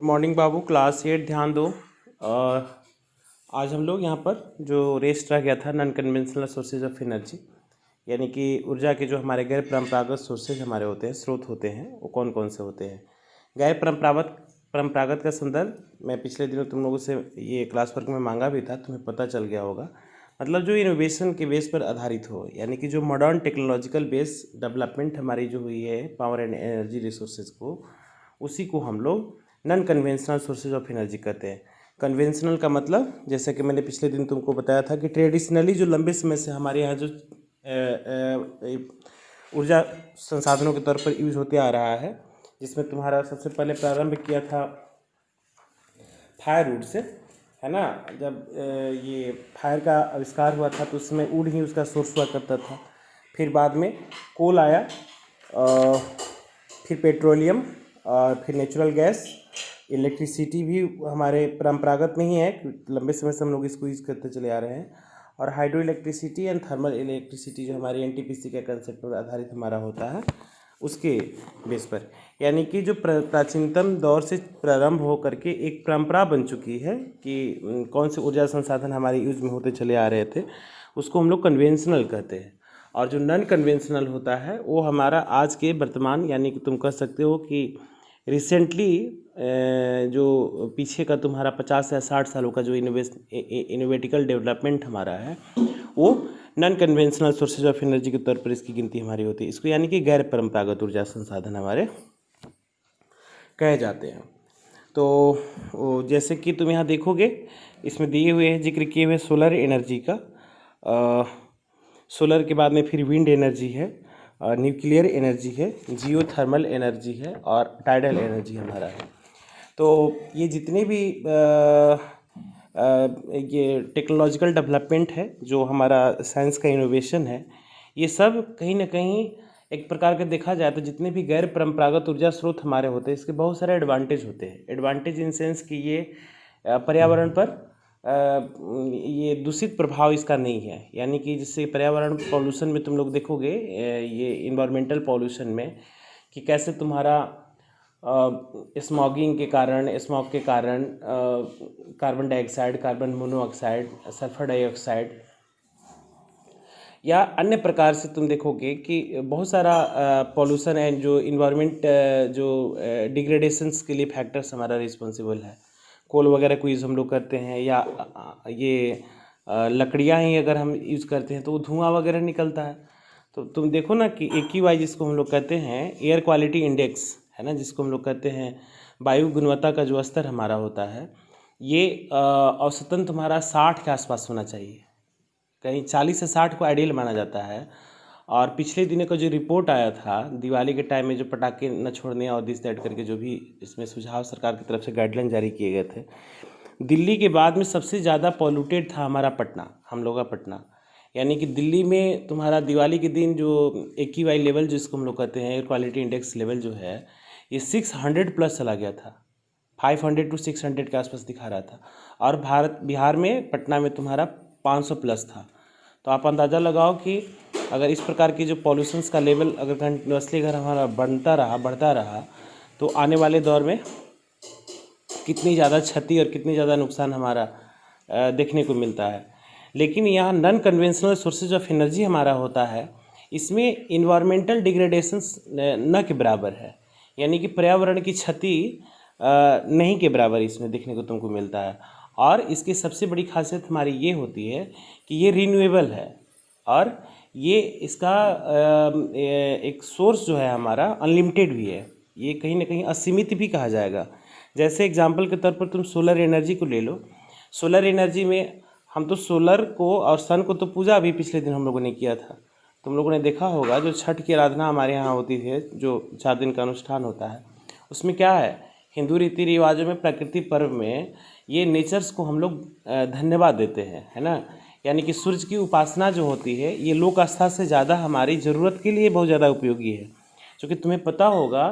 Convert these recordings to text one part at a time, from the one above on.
Morning बाबू, class 8 ध्यान दो। आज हम लोग यहाँ पर जो रेस्ट रह गया था non conventional sources of energy, यानी कि ऊर्जा के जो हमारे गैर परंपरागत सोर्सेज हमारे होते हैं, स्रोत होते हैं, वो कौन कौन से होते हैं। गैर परंपरागत का संदर्भ मैं पिछले दिनों तुम लोगों से ये क्लास वर्क में मांगा भी था, तुम्हें पता चल गया होगा। मतलब जो इनोवेशन के बेस पर आधारित हो, यानी कि जो मॉडर्न टेक्नोलॉजिकल बेस डेवलपमेंट हमारी जो हुई है पावर एंड एनर्जी रिसोर्सेज को, उसी को हम लोग non conventional sources of energy कहते हैं। कन्वेंशनल का मतलब, जैसे कि मैंने पिछले दिन तुमको बताया था कि ट्रेडिशनली जो लंबे समय से हमारे यहाँ जो ऊर्जा संसाधनों के तौर पर यूज होते आ रहा है, जिसमें तुम्हारा सबसे पहले प्रारंभ किया था फायर वुड से, है ना। जब ये फायर का आविष्कार हुआ था तो उसमें वुड ही उसका सोर्स हुआ करता था। फिर बाद में कोल आया, फिर पेट्रोलियम, और फिर नेचुरल गैस, इलेक्ट्रिसिटी भी हमारे परंपरागत में ही है, लंबे समय से हम लोग इसको यूज़ करते चले आ रहे हैं। और hydro electricity and thermal electricity जो हमारी एनटीपीसी का कंसेप्ट पर आधारित हमारा होता है, उसके बेस पर, यानी कि जो प्राचीनतम दौर से प्रारंभ हो करके एक परंपरा बन चुकी है कि कौन से ऊर्जा संसाधन हमारे यूज में होते चले आ रहे थे, उसको हम लोग कन्वेंशनल कहते हैं। और जो नॉन कन्वेंशनल होता है वो हमारा आज के वर्तमान, यानी कि तुम कह सकते हो कि रिसेंटली जो पीछे का तुम्हारा 50 या 60 सालों का जो इनोवेटिकल डेवलपमेंट हमारा है, वो non conventional sources of energy के तौर पर इसकी गिनती हमारी होती है। इसको यानी कि गैर परंपरागत ऊर्जा संसाधन हमारे कहे जाते हैं। तो जैसे कि तुम यहाँ देखोगे, इसमें दिए हुए हैं, जिक्र किए हुए सोलर एनर्जी का। सोलर के बाद में फिर विंड एनर्जी है, न्यूक्लियर एनर्जी है, जियो थर्मल एनर्जी है, और टाइडल एनर्जी हमारा है। तो ये जितने भी ये टेक्नोलॉजिकल डेवलपमेंट है, जो हमारा साइंस का इनोवेशन है, ये सब कहीं ना कहीं एक प्रकार का देखा जाए तो जितने भी गैर परंपरागत ऊर्जा स्रोत हमारे होते हैं, इसके बहुत सारे एडवांटेज होते हैं। एडवांटेज इन सेंस कि ये पर्यावरण पर ये दूषित प्रभाव इसका नहीं है, यानी कि जिससे पर्यावरण पॉल्यूशन में तुम लोग देखोगे, ये इन्वायरमेंटल पॉल्यूशन में, कि कैसे तुम्हारा स्मॉगिंग के कारण, स्मॉग के कारण carbon dioxide, carbon monoxide, sulphur dioxide या अन्य प्रकार से तुम देखोगे कि बहुत सारा पॉल्यूशन एंड जो इन्वायरमेंट जो डिग्रेडेशंस के लिए फैक्टर्स हमारा रिस्पॉन्सिबल है। कोल वगैरह को यूज़ हम लोग करते हैं, या ये लकड़ियाँ ही अगर हम यूज़ करते हैं तो वो धुआं वगैरह निकलता है। तो तुम देखो ना कि AQI जिसको हम लोग कहते हैं, एयर क्वालिटी इंडेक्स, है ना, जिसको हम लोग कहते हैं वायु गुणवत्ता का जो स्तर हमारा होता है, ये औसतन तुम्हारा 60 के आसपास होना चाहिए। कहीं 40 से 60 को आइडियल माना जाता है। और पिछले दिनों का जो रिपोर्ट आया था दिवाली के टाइम में, जो पटाखे न छोड़ने और दिस दैट करके जो भी इसमें सुझाव सरकार की तरफ से गाइडलाइन जारी किए गए थे, दिल्ली के बाद में सबसे ज़्यादा पॉल्यूटेड था हमारा पटना, हम लोग का पटना। यानी कि दिल्ली में तुम्हारा दिवाली के दिन जो AQI लेवल जिसको हम लोग कहते हैं, एयर क्वालिटी इंडेक्स लेवल जो है, ये 600 प्लस चला गया था। 500 to 600 के आसपास दिखा रहा था। और बिहार में पटना में तुम्हारा 500 प्लस था। तो आप अंदाज़ा लगाओ कि अगर इस प्रकार की जो पॉल्यूशंस का लेवल अगर कंटिन्यूसली अगर हमारा बढ़ता रहा तो आने वाले दौर में कितनी ज़्यादा क्षति और कितनी ज़्यादा नुकसान हमारा देखने को मिलता है। लेकिन यहाँ non conventional sources of energy हमारा होता है, इसमें इन्वायरमेंटल डिग्रेडेशंस न के बराबर है, यानी कि पर्यावरण की क्षति नहीं के बराबर इसमें देखने को तुमको मिलता है। और इसकी सबसे बड़ी खासियत हमारी ये होती है कि ये रिन्यूएबल है, और ये इसका एक सोर्स जो है हमारा अनलिमिटेड भी है, ये कहीं ना कहीं असीमित भी कहा जाएगा। जैसे एग्जांपल के तौर पर तुम सोलर एनर्जी को ले लो। सोलर एनर्जी में हम तो सोलर को और सन को तो पूजा अभी पिछले दिन हम लोगों ने किया था। तुम लोगों ने देखा होगा जो छठ की आराधना हमारे यहाँ होती है, जो 4 दिन का अनुष्ठान होता है, उसमें क्या है, हिंदू रीति रिवाजों में, प्रकृति पर्व में ये नेचर्स को हम लोग धन्यवाद देते हैं, है ना। यानी कि सूर्य की उपासना जो होती है, ये लोक आस्था से ज़्यादा हमारी ज़रूरत के लिए बहुत ज़्यादा उपयोगी है। क्योंकि तुम्हें पता होगा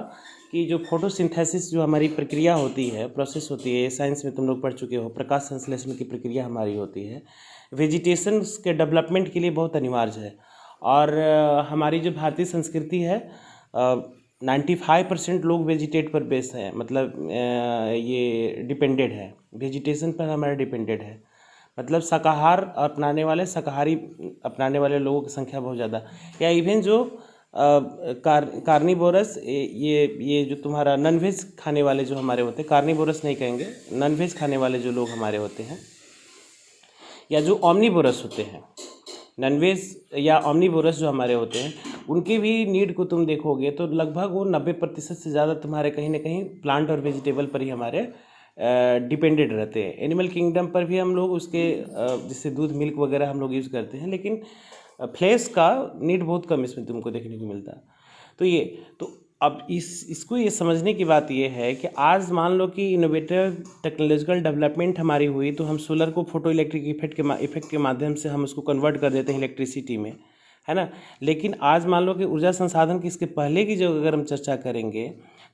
कि जो फोटोसिंथेसिस जो हमारी प्रक्रिया होती है, प्रोसेस होती है, साइंस में तुम लोग पढ़ चुके हो, प्रकाश संश्लेषण की प्रक्रिया हमारी होती है, वेजिटेशन के डेवलपमेंट के लिए बहुत अनिवार्य है। और हमारी जो भारतीय संस्कृति है, 95% लोग वेजिटेट पर बेस हैं, मतलब ये डिपेंडेड है, वेजिटेशन पर हमारा डिपेंडेड है। मतलब शाकाहार अपनाने वाले, शाकाहारी अपनाने वाले लोगों की संख्या बहुत ज़्यादा। या इवन जो कार्निवोरस, ये जो तुम्हारा नॉन वेज खाने वाले जो हमारे होते हैं, कार्निवोरस नहीं कहेंगे, नॉन वेज खाने वाले जो लोग हमारे होते हैं, या जो ओमनीवोरस होते हैं, नॉनवेज या ओमनीवोरस जो हमारे होते हैं, उनकी भी नीड को तुम देखोगे तो लगभग वो 90% से ज़्यादा तुम्हारे कहीं ना कहीं प्लांट और वेजिटेबल पर ही हमारे डिपेंडेड रहते हैं। एनिमल किंगडम पर भी हम लोग उसके जैसे दूध, मिल्क वगैरह हम लोग यूज़ करते हैं, लेकिन फ्लेश का नीड बहुत कम इसमें तुमको देखने को मिलता है। तो ये तो अब इसको ये समझने की बात ये है कि आज मान लो कि इनोवेटिव टेक्नोलॉजिकल डेवलपमेंट हमारी हुई, तो हम सोलर को फोटो इलेक्ट्रिक इफेक्ट के माध्यम से हम उसको कन्वर्ट कर देते हैं इलेक्ट्रिसिटी में, है ना। लेकिन आज मान लो कि ऊर्जा संसाधन की इसके पहले की जो अगर हम चर्चा करेंगे,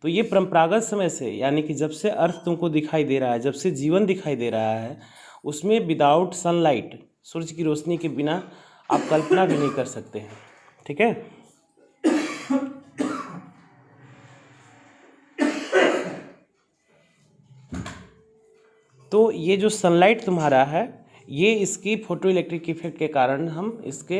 तो ये परंपरागत समय से, यानी कि जब से अर्थ तुमको दिखाई दे रहा है, जब से जीवन दिखाई दे रहा है, उसमें विदाउट सनलाइट, सूरज की रोशनी के बिना आप कल्पना भी नहीं कर सकते हैं। ठीक है। तो ये जो सनलाइट तुम्हारा है, ये इसकी फोटो इलेक्ट्रिक इफेक्ट के कारण हम इसके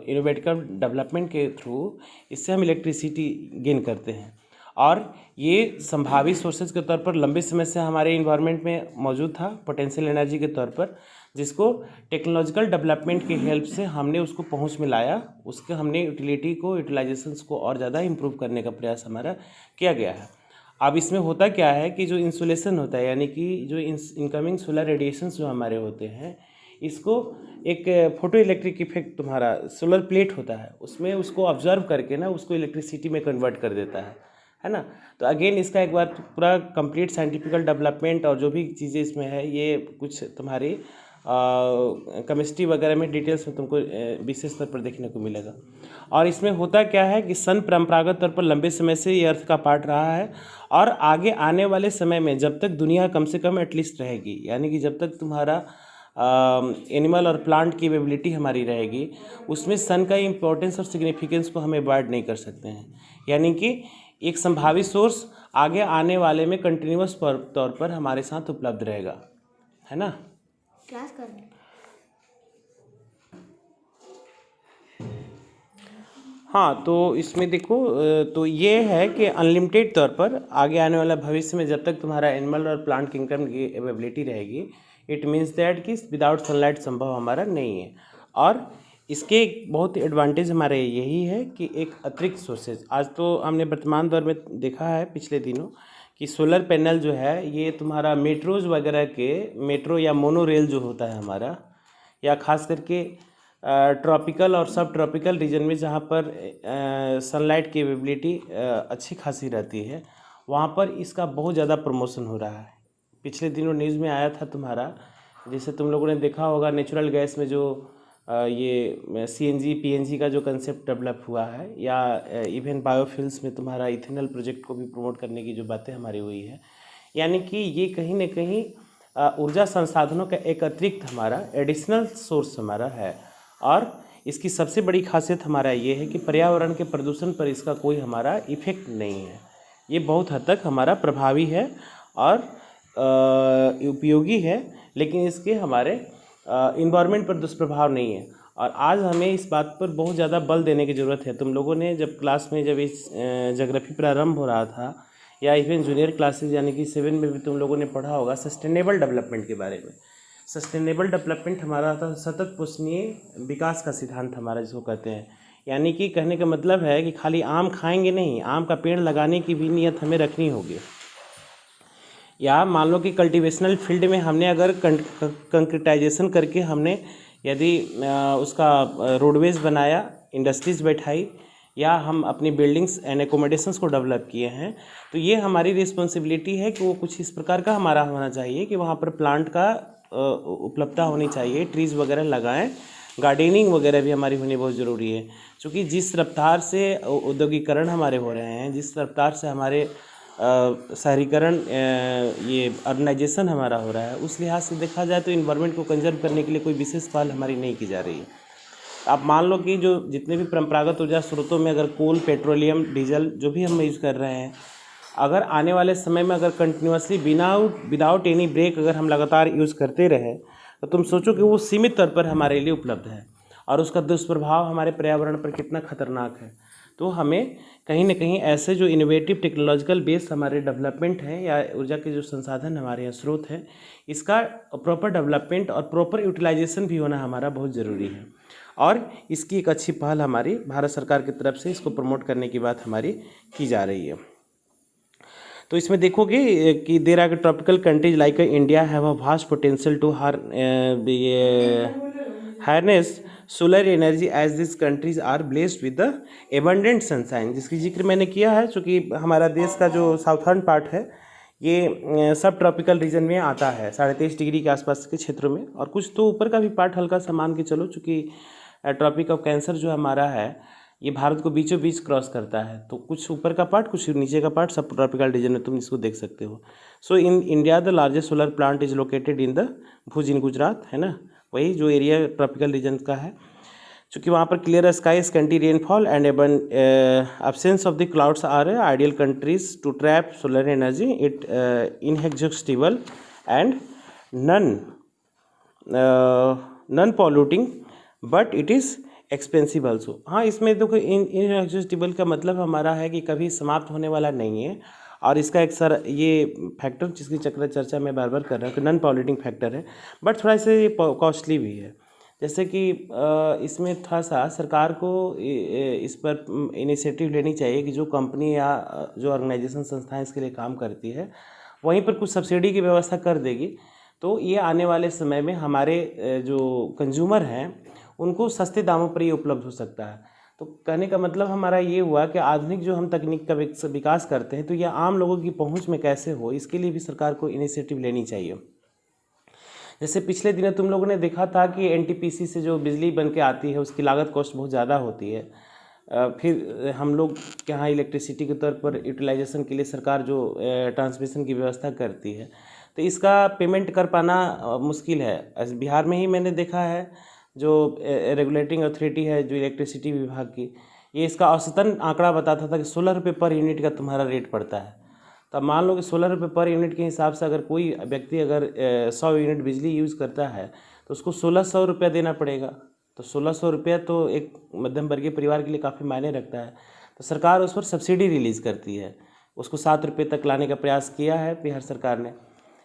इनोवेटिव डेवलपमेंट के थ्रू इससे हम इलेक्ट्रिसिटी गेन करते हैं। और ये संभावित सोर्सेज के तौर पर लंबे समय से हमारे इन्वायरमेंट में मौजूद था, पोटेंशियल एनर्जी के तौर पर, जिसको टेक्नोलॉजिकल डेवलपमेंट की हेल्प से हमने उसको पहुंच में लाया, उसके हमने यूटिलिटी को, यूटिलाइजेशंस को और ज़्यादा इम्प्रूव करने का प्रयास हमारा किया गया है। अब इसमें होता क्या है कि जो इंसुलेशन होता है, यानी कि जो इनकमिंग सोलर रेडिएशंस जो हमारे होते हैं, इसको एक फोटो इलेक्ट्रिक इफेक्ट, तुम्हारा सोलर प्लेट होता है, उसमें उसको ऑब्जर्व करके ना उसको इलेक्ट्रिसिटी में कन्वर्ट कर देता है ना। तो अगेन इसका एक बार पूरा कंप्लीट साइंटिफिकल डेवलपमेंट और जो भी चीज़ें इसमें है, ये कुछ तुम्हारी केमिस्ट्री वगैरह में डिटेल्स में तुमको विशेष तौर पर देखने को मिलेगा। और इसमें होता क्या है कि सन परंपरागत तौर पर लंबे समय से ये अर्थ का पार्ट रहा है, और आगे आने वाले समय में जब तक दुनिया कम से कम एटलीस्ट रहेगी, यानी कि जब तक तुम्हारा एनिमल और प्लांट की एबिलिटी हमारी रहेगी, उसमें सन का इम्पोर्टेंस और सिग्निफिकेंस को हम अवॉइड नहीं कर सकते हैं। यानी कि एक संभावित सोर्स आगे आने वाले में कंटिन्यूअस तौर पर हमारे साथ उपलब्ध रहेगा, है ना। क्लास कर रहे हैं। हाँ, तो इसमें देखो, तो ये है कि अनलिमिटेड तौर पर आगे आने वाला भविष्य में जब तक तुम्हारा एनिमल और प्लांट किंगडम की अवेलेबिलिटी रहेगी, इट मीन्स दैट कि विदाउट सनलाइट संभव हमारा नहीं है। और इसके एक बहुत एडवांटेज हमारे यही है कि एक अतिरिक्त सोर्सेज, आज तो हमने वर्तमान दौर में देखा है पिछले दिनों कि सोलर पैनल जो है, ये तुम्हारा मेट्रोज वगैरह के, मेट्रो या मोनो रेल जो होता है हमारा, या ख़ास करके ट्रॉपिकल और सब ट्रॉपिकल रीजन में जहाँ पर सनलाइट की अवेलेबिलिटी अच्छी खासी रहती है, वहाँ पर इसका बहुत ज़्यादा प्रमोशन हो रहा है। पिछले दिनों न्यूज़ में आया था तुम्हारा, जैसे तुम लोगों ने देखा होगा, नेचुरल गैस में जो ये सीएनजी पीएनजी का जो कंसेप्ट डेवलप हुआ है, या इवन बायोफ्यूल्स में तुम्हारा इथेनॉल प्रोजेक्ट को भी प्रमोट करने की जो बातें हमारी हुई है। यानी कि ये कहीं ना कहीं ऊर्जा संसाधनों का एक अतिरिक्त हमारा एडिशनल सोर्स हमारा है। और इसकी सबसे बड़ी खासियत हमारा ये है कि पर्यावरण के प्रदूषण पर इसका कोई हमारा इफेक्ट नहीं है। ये बहुत हद तक हमारा प्रभावी है और उपयोगी है, लेकिन इसके हमारे इन्वायरमेंट पर दुष्प्रभाव नहीं है। और आज हमें इस बात पर बहुत ज़्यादा बल देने की ज़रूरत है। तुम लोगों ने जब क्लास में, जब इस ज्योग्राफी प्रारंभ हो रहा था, या इवन जूनियर क्लासेज यानी कि 7 में भी तुम लोगों ने पढ़ा होगा सस्टेनेबल डेवलपमेंट के बारे में। सस्टेनेबल डेवलपमेंट हमारा था सतत पोषणीय विकास का सिद्धांत हमारा, जिसको कहते हैं। यानी कि कहने का मतलब है कि खाली आम खाएंगे नहीं, आम का पेड़ लगाने की भी नीयत हमें रखनी होगी। या मान लो कि कल्टीवेशनल फील्ड में हमने अगर कंक्रीटाइजेशन करके हमने यदि उसका रोडवेज बनाया, इंडस्ट्रीज़ बैठाई, या हम अपनी बिल्डिंग्स एंड एकोमोडेशंस को डेवलप किए हैं, तो ये हमारी रिस्पॉन्सिबिलिटी है कि वो कुछ इस प्रकार का हमारा होना चाहिए कि वहाँ पर प्लांट का उपलब्धता होनी चाहिए, ट्रीज़ वगैरह लगाएं, गार्डनिंग वगैरह भी हमारी होनी बहुत ज़रूरी है। क्योंकि जिस रफ्तार से औद्योगिकरण हमारे हो रहे हैं, जिस रफ्तार से हमारे शहरीकरण, ये अर्बनाइजेशन हमारा हो रहा है, उस लिहाज से देखा जाए तो इन्वायरमेंट को कंजर्व करने के लिए कोई विशेष पहल हमारी नहीं की जा रही है। आप मान लो कि जो जितने भी परंपरागत ऊर्जा स्रोतों में अगर कोल, पेट्रोलियम, डीजल जो भी हम यूज़ कर रहे हैं, अगर आने वाले समय में अगर कंटिन्यूसली विदाउट एनी ब्रेक अगर हम लगातार यूज़ करते रहे, तो तुम सोचो कि वो सीमित तौर पर हमारे लिए उपलब्ध है और उसका दुष्प्रभाव हमारे पर्यावरण पर कितना खतरनाक है। तो हमें कहीं ना कहीं ऐसे जो इनोवेटिव टेक्नोलॉजिकल बेस्ड हमारे डेवलपमेंट है या ऊर्जा के जो संसाधन हमारे यहाँ स्रोत है, इसका प्रॉपर डेवलपमेंट और प्रॉपर यूटिलाइजेशन भी होना हमारा बहुत ज़रूरी है। और इसकी एक अच्छी पहल हमारी भारत सरकार की तरफ से इसको प्रमोट करने की बात हमारी की जा रही है। तो इसमें देखोगे कि there are tropical countries like India have a vast potential to harness solar energy as this countries are blessed with the abundant sunshine, जिसकी जिक्र मैंने किया है। चूँकि हमारा देश का जो साउथर्न पार्ट है ये सब ट्रॉपिकल रीजन में आता है, 23.5 डिग्री के आसपास के क्षेत्रों में, और कुछ तो ऊपर का भी पार्ट हल्का सा मान के चलो, चूँकि ट्रॉपिक ऑफ कैंसर जो हमारा है ये भारत को बीचों बीच क्रॉस करता है, तो कुछ ऊपर का पार्ट कुछ नीचे का पार्ट सब ट्रॉपिकल रीजन में तुम इसको देख सकते हो। So in India the largest solar plant is located in the Bhuj in Gujarat, है ना, वही जो एरिया ट्रॉपिकल रीजन का है। चूँकि वहाँ पर clear sky, scanty rainfall and absence of the clouds are ideal countries to trap solar energy, it inexhaustible and non polluting but it is expensive also. हाँ, इसमें देखो इनएग्जॉस्टिबल का मतलब हमारा है कि कभी समाप्त होने वाला नहीं है, और इसका एक ये फैक्टर जिसकी चर्चा मैं बार बार कर रहा हूँ कि नॉन पॉल्यूटिंग फैक्टर है, बट थोड़ा सा ये कॉस्टली भी है। जैसे कि इसमें थोड़ा सा सरकार को इस पर इनिशिएटिव लेनी चाहिए कि जो कंपनी या जो ऑर्गेनाइजेशन संस्थाएं इसके लिए काम करती है वहीं पर कुछ सब्सिडी की व्यवस्था कर देगी, तो ये आने वाले समय में हमारे जो कंज्यूमर हैं उनको सस्ते दामों पर ये उपलब्ध हो सकता है। तो कहने का मतलब हमारा ये हुआ कि आधुनिक जो हम तकनीक का विकास करते हैं तो यह आम लोगों की पहुंच में कैसे हो, इसके लिए भी सरकार को इनिशिएटिव लेनी चाहिए। जैसे पिछले दिनों तुम लोगों ने देखा था कि एनटीपीसी से जो बिजली बन के आती है उसकी लागत कॉस्ट बहुत ज़्यादा होती है। फिर हम लोग के यहाँ इलेक्ट्रिसिटी के तौर पर यूटिलाइजेशन के लिए सरकार जो ट्रांसमिशन की व्यवस्था करती है, तो इसका पेमेंट कर पाना मुश्किल है। बिहार में ही मैंने देखा है जो रेगुलेटिंग अथॉरिटी है जो इलेक्ट्रिसिटी विभाग की, ये इसका औसतन आंकड़ा बताता था कि 16 रुपये पर यूनिट का तुम्हारा रेट पड़ता है। तो मान लो कि 16 रुपये पर यूनिट के हिसाब से अगर कोई व्यक्ति अगर 100 यूनिट बिजली यूज़ करता है तो उसको 1600 रुपया देना पड़ेगा। तो 1600 रुपया तो एक मध्यम वर्गीय परिवार के लिए काफ़ी मायने रखता है। तो सरकार उस पर सब्सिडी रिलीज़ करती है, उसको 7 रुपये तक लाने का प्रयास किया है बिहार सरकार ने।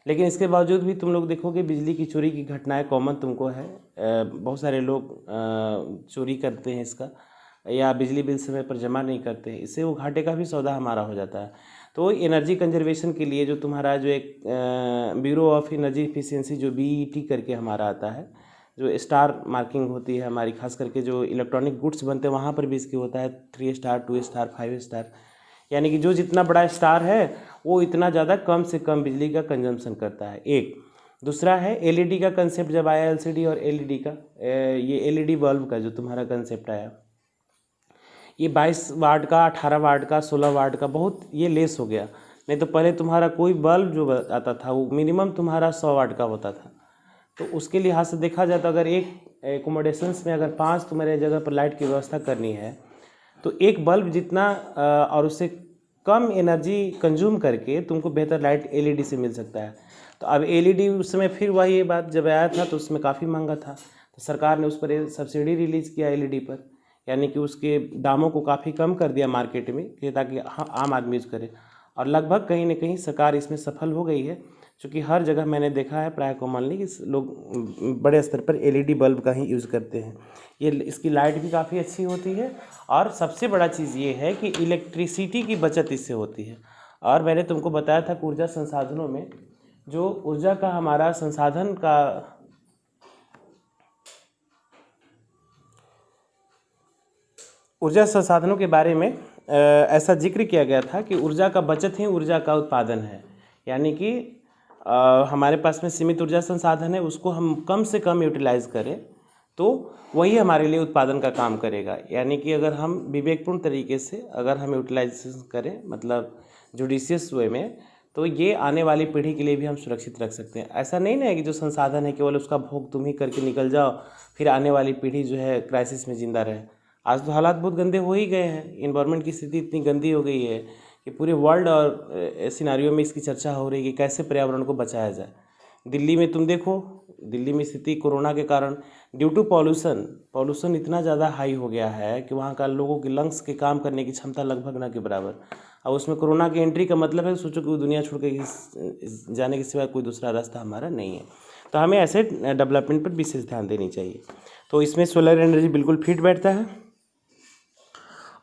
लेकिन इसके बावजूद भी तुम लोग देखोगे बिजली की चोरी की घटनाएं कॉमन तुमको है। बहुत सारे लोग चोरी करते हैं इसका, या बिजली बिल समय पर जमा नहीं करते, इससे वो घाटे का भी सौदा हमारा हो जाता है। तो एनर्जी कंजर्वेशन के लिए जो तुम्हारा जो एक ब्यूरो ऑफ एनर्जी एफिशिएंसी जो BET करके हमारा आता है, जो स्टार मार्किंग होती है हमारी, खास करके जो इलेक्ट्रॉनिक गुड्स बनते हैं वहाँ पर भी इसकी होता है 3 स्टार, 2 स्टार, 5 स्टार, यानी कि जो जितना बड़ा स्टार है वो इतना ज़्यादा कम से कम बिजली का कंजम्पशन करता है। एक दूसरा है LED का कंसेप्ट जब आया, LCD और LED का, ये LED बल्ब का जो तुम्हारा कंसेप्ट आया, ये 22 वाट का, 18 वाट का, 16 वाट का बहुत ये लेस हो गया। नहीं तो पहले तुम्हारा कोई बल्ब जो आता था वो मिनिमम तुम्हारा 100 वाट का होता था। तो उसके लिहाज से देखा जाए तो अगर एक एकोमोडेशंस में अगर 5 तुम्हारे जगह पर लाइट की व्यवस्था करनी है तो एक बल्ब जितना और उससे कम एनर्जी कंज्यूम करके तुमको बेहतर लाइट LED से मिल सकता है। तो अब LED उस समय फिर वही ये बात जब आया था तो उसमें काफ़ी महंगा था, तो सरकार ने उस पर सब्सिडी रिलीज़ किया LED पर, यानी कि उसके दामों को काफ़ी कम कर दिया मार्केट में कि ताकि आम आदमी यूज़ करे, और लगभग कहीं ना कहीं सरकार इसमें सफल हो गई है। क्योंकि हर जगह मैंने देखा है प्राय कॉमनली कि लोग बड़े स्तर पर LED बल्ब का ही यूज़ करते हैं। ये इसकी लाइट भी काफ़ी अच्छी होती है, और सबसे बड़ा चीज़ ये है कि इलेक्ट्रिसिटी की बचत इससे होती है। और मैंने तुमको बताया था कि ऊर्जा संसाधनों में जो ऊर्जा का हमारा संसाधन का ऊर्जा संसाधनों के बारे में ऐसा जिक्र किया गया था कि ऊर्जा का बचत ही ऊर्जा का उत्पादन है, यानी कि हमारे पास में सीमित ऊर्जा संसाधन है, उसको हम कम से कम यूटिलाइज़ करें तो वही हमारे लिए उत्पादन का काम करेगा। यानी कि अगर हम विवेकपूर्ण तरीके से अगर हम यूटिलाइजेशन करें, मतलब जुडिशियस वे में, तो ये आने वाली पीढ़ी के लिए भी हम सुरक्षित रख सकते हैं। ऐसा नहीं ना है कि जो संसाधन है केवल उसका भोग तुम ही करके निकल जाओ, फिर आने वाली पीढ़ी जो है क्राइसिस में ज़िंदा रहे। आज तो हालात बहुत गंदे हो ही गए हैं, इन्वायरमेंट की स्थिति इतनी गंदी हो गई है कि पूरे वर्ल्ड और सिनारियों में इसकी चर्चा हो रही है कि कैसे पर्यावरण को बचाया जाए। दिल्ली में तुम देखो, दिल्ली में स्थिति कोरोना के कारण ड्यू टू पॉल्यूशन इतना ज़्यादा हाई हो गया है कि वहाँ का लोगों की लंग्स के काम करने की क्षमता लगभग ना के बराबर। अब उसमें कोरोना की एंट्री का मतलब है, सोचो कि वो दुनिया छोड़ के जाने के सिवा कोई दूसरा रास्ता हमारा नहीं है। तो हमें ऐसे डेवलपमेंट पर विशेष ध्यान देनी चाहिए। तो इसमें सोलर एनर्जी बिल्कुल फिट बैठता है।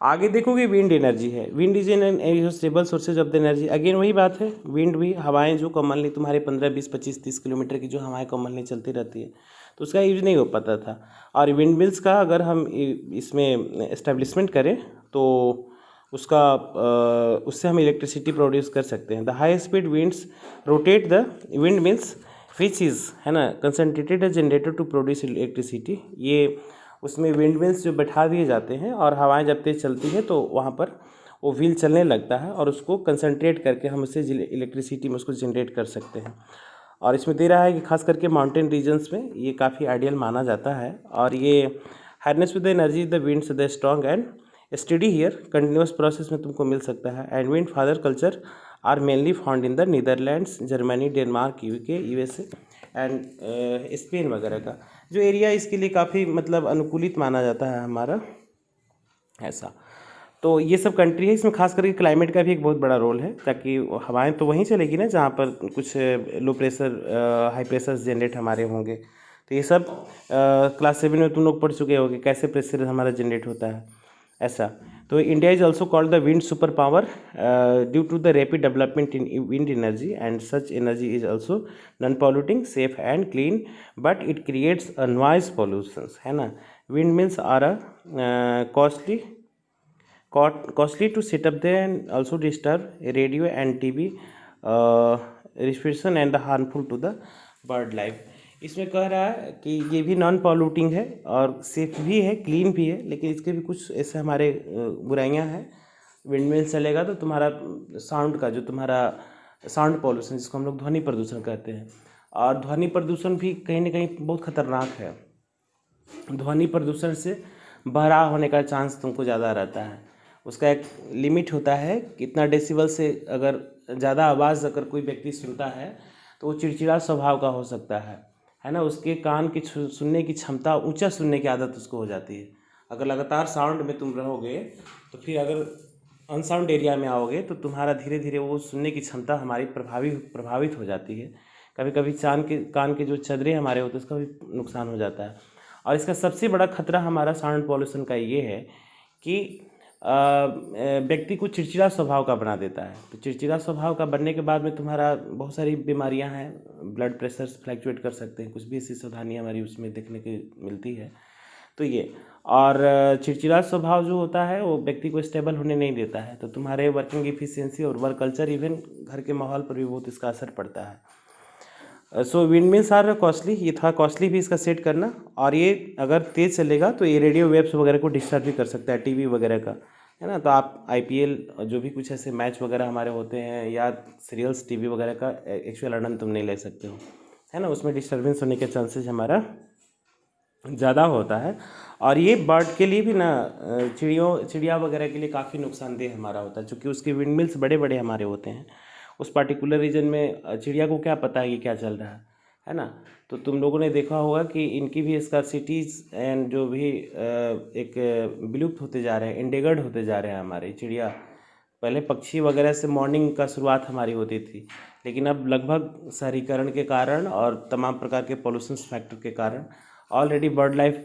आगे देखोगे विंड एनर्जी है। Wind is an stable sources of the energy. Again वही बात है, विंड भी हवाएं जो कॉमनली तुम्हारे 15, 20, 25, 30 किलोमीटर की जो हवाएं कॉमनली चलती रहती है, तो उसका यूज नहीं हो पाता था। और विंड मिल्स का अगर हम इसमें एस्टेब्लिशमेंट करें तो उससे हम इलेक्ट्रिसिटी प्रोड्यूस कर सकते हैं। The high speed winds rotate the wind mills which is है ना concentrated a generator to produce electricity. ये उसमें विंड मिल्स जो बैठा दिए जाते हैं और हवाएं जब तेज़ चलती है तो वहाँ पर वो व्हील चलने लगता है और उसको कंसनट्रेट करके हम उससे इलेक्ट्रिसिटी में उसको जनरेट कर सकते हैं। और इसमें दे रहा है कि खास करके माउंटेन रीजन्स में ये काफ़ी आइडियल माना जाता है। और ये harness with the energy the winds the strong and study here continuous process में तुमको मिल सकता है। And wind father culture are mainly found in the Netherlands, Germany, Denmark, UK, USA and Spain वगैरह का जो एरिया इसके लिए काफ़ी मतलब अनुकूलित माना जाता है हमारा ऐसा। तो ये सब कंट्री है, इसमें खास करके क्लाइमेट का भी एक बहुत बड़ा रोल है, ताकि हवाएं तो वहीं चलेगी ना जहाँ पर कुछ low pressure high pressure generate हमारे होंगे। तो ये सब क्लास 7 में तुम लोग पढ़ चुके होगे कैसे प्रेशर हमारा जनरेट होता है ऐसा। तो India is also called the wind super power due to the rapid development in wind energy and such energy is also non polluting, safe and clean, but it creates a noise pollutions है ना। Wind mills are a costly to set up there and also disturb radio and TV respiration and harmful to the bird life। इसमें कह रहा है कि ये भी non polluting है और सेफ भी है, क्लीन भी है, लेकिन इसके भी कुछ ऐसे हमारे बुराइयां हैं। विंडमिल चलेगा तो तुम्हारा साउंड का जो तुम्हारा साउंड पॉल्यूशन जिसको हम लोग ध्वनि प्रदूषण कहते हैं, और ध्वनि प्रदूषण भी कहीं ना कहीं बहुत खतरनाक है। ध्वनि प्रदूषण से बहरा होने का चांस तुमको ज़्यादा रहता है। उसका एक लिमिट होता है, कितना डेसिबल से अगर ज़्यादा आवाज़ अगर कोई व्यक्ति सुनता है तो वो चिड़चिड़ा स्वभाव का हो सकता है ना। उसके कान की सुनने की क्षमता, ऊंचा सुनने की आदत उसको हो जाती है। अगर लगातार साउंड में तुम रहोगे तो फिर अगर अनसाउंड एरिया में आओगे तो तुम्हारा धीरे धीरे वो सुनने की क्षमता हमारी प्रभावित हो जाती है। कभी कभी कान के जो चदरे हमारे होते हैं उसका भी नुकसान हो जाता है। और इसका सबसे बड़ा खतरा हमारा साउंड पॉल्यूशन का ये है कि व्यक्ति को चिड़चिड़ा स्वभाव का बना देता है। तो चिड़चिड़ा स्वभाव का बनने के बाद में तुम्हारा बहुत सारी बीमारियां हैं, ब्लड प्रेशर फ्लैक्चुएट कर सकते हैं, कुछ भी ऐसी सावधानियाँ हमारी उसमें देखने की मिलती है। तो ये और चिड़चिड़ा स्वभाव जो होता है वो व्यक्ति को स्टेबल होने नहीं देता है। तो तुम्हारे वर्किंग एफिशिएंसी और वर्क कल्चर, इवन घर के माहौल पर भी बहुत इसका असर पड़ता है। सो विंड मिल्स आर कॉस्टली, ये थोड़ा कॉस्टली भी इसका सेट करना, और ये अगर तेज़ चलेगा तो ये रेडियो वेव्स वगैरह को डिस्टर्ब भी कर सकता है, टीवी वगैरह का है ना। तो आप आईपीएल जो भी कुछ ऐसे मैच वगैरह हमारे होते हैं या सीरियल्स टीवी वगैरह का एक्चुअल आनंद तुम नहीं ले सकते हो है ना। उसमें डिस्टर्बेंस होने के चांसेस हमारा ज़्यादा होता है। और ये बर्ड के लिए भी ना, चिड़िया वगैरह के लिए काफ़ी नुकसानदेह हमारा होता है, क्योंकि उसके विंड मिल्स बड़े बड़े हमारे होते हैं। उस पार्टिकुलर रीजन में चिड़िया को क्या पता है कि क्या चल रहा है ना। तो तुम लोगों ने देखा होगा कि इनकी भी स्कार्सिटीज़ एंड जो भी एक विलुप्त होते जा रहे हैं, इंडेगर्ड होते जा रहे हैं हमारे चिड़िया। पहले पक्षी वगैरह से मॉर्निंग का शुरुआत हमारी होती थी, लेकिन अब लगभग शहरीकरण के कारण और तमाम प्रकार के पॉल्यूशन फैक्टर के कारण ऑलरेडी बर्ड लाइफ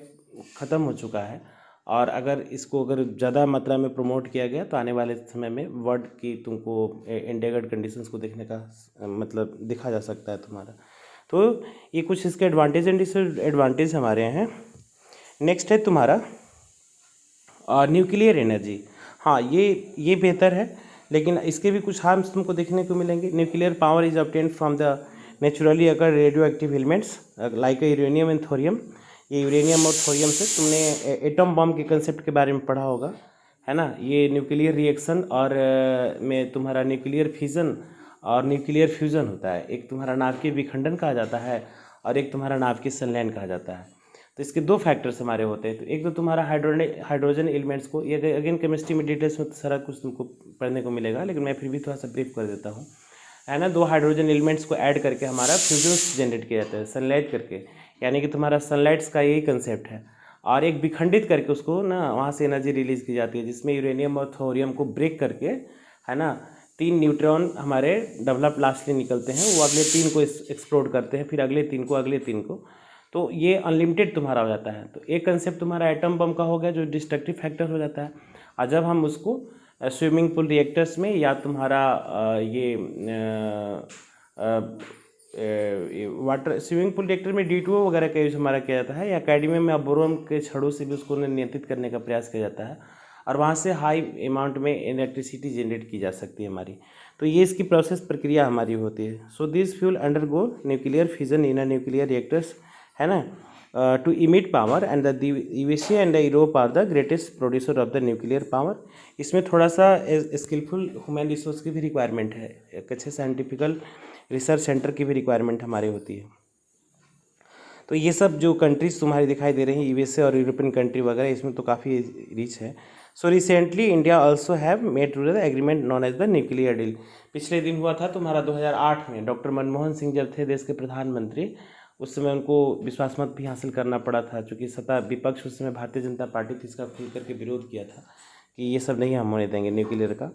ख़त्म हो चुका है। और अगर ज़्यादा मात्रा में प्रमोट किया गया तो आने वाले समय में बर्ड की तुमको इंडेगर्ड कंडीशंस को देखने का मतलब देखा जा सकता है तुम्हारा। तो ये कुछ इसके एडवांटेज एंड डिसएडवांटेज हमारे हैं। नेक्स्ट है तुम्हारा न्यूक्लियर एनर्जी। हाँ, ये बेहतर है, लेकिन इसके भी कुछ हार्म्स तुमको देखने को मिलेंगे। Nuclear power is obtained from the naturally occur radioactive elements like uranium and thorium. ये यूरेनियम और थोरियम से तुमने एटम बम के कंसेप्ट के बारे में पढ़ा होगा है ना। ये न्यूक्लियर रिएक्शन और में तुम्हारा न्यूक्लियर फिजन और न्यूक्लियर फ्यूज़न होता है। एक तुम्हारा नाभिकीय विखंडन कहा जाता है और एक तुम्हारा नाभिकीय संलयन कहा जाता है। तो इसके दो फैक्टर्स हमारे होते हैं। तो एक तो तुम्हारा हाइड्रोजन एलिमेंट्स को, ये अगेन केमिस्ट्री में डिटेल्स में तो सारा कुछ तुमको पढ़ने को मिलेगा, लेकिन मैं फिर भी थोड़ा सा ब्रीफ कर देता हूँ, है ना। दो हाइड्रोजन एलिमेंट्स को ऐड करके हमारा फ्यूजन्स जनरेट किया जाता है सनलाइट करके, यानी कि तुम्हारा सनलाइट्स का यही कंसेप्ट है। और एक विखंडित करके उसको ना वहाँ से एनर्जी रिलीज़ की जाती है, जिसमें यूरेनियम और थोरियम को ब्रेक करके, है ना, 3 न्यूट्रॉन हमारे डेवलप लास्टली निकलते हैं, वो अगले 3 को एक्सप्लोड करते हैं, फिर अगले 3 को, अगले 3 को। तो ये अनलिमिटेड तुम्हारा हो जाता है। तो एक कंसेप्ट तुम्हारा एटम बम का हो गया जो डिस्ट्रक्टिव फैक्टर हो जाता है। और जब हम उसको स्विमिंग पूल रिएक्टर्स में या तुम्हारा वाटर स्विमिंग पूल रिएक्टर में D2O वगैरह का यूज़ हमारा किया जाता है, या अकेडमी में बोरोन के छड़ों से भी उसको नियंत्रित करने का प्रयास किया जाता है, और वहाँ से हाई अमाउंट में इलेक्ट्रिसिटी जनरेट की जा सकती है हमारी। तो ये इसकी प्रोसेस प्रक्रिया हमारी होती है। So this fuel undergo nuclear fusion in nuclear reactors, है ना, to emit power, and the USA and the Europe are the greatest producer of the nuclear power. इसमें थोड़ा सा स्किलफुल ह्यूमन रिसोर्स की भी रिक्वायरमेंट है, एक अच्छे साइंटिफिकल रिसर्च सेंटर की भी रिक्वायरमेंट हमारी होती है। तो ये सब जो कंट्रीज तुम्हारी दिखाई दे रही हैं, यूएसए और यूरोपियन कंट्री वगैरह, इसमें तो काफ़ी रिच है। So recently India also have made to the agreement known as the nuclear deal. पिछले दिन हुआ था तुम्हारा 2008 में, डॉक्टर मनमोहन सिंह जब थे देश के प्रधानमंत्री, उस समय उनको विश्वास मत भी हासिल करना पड़ा था, चूँकि सत्ता विपक्ष उस समय भारतीय जनता पार्टी थी, इसका खुल करके विरोध किया था कि ये सब नहीं हम होने देंगे न्यूक्लियर का।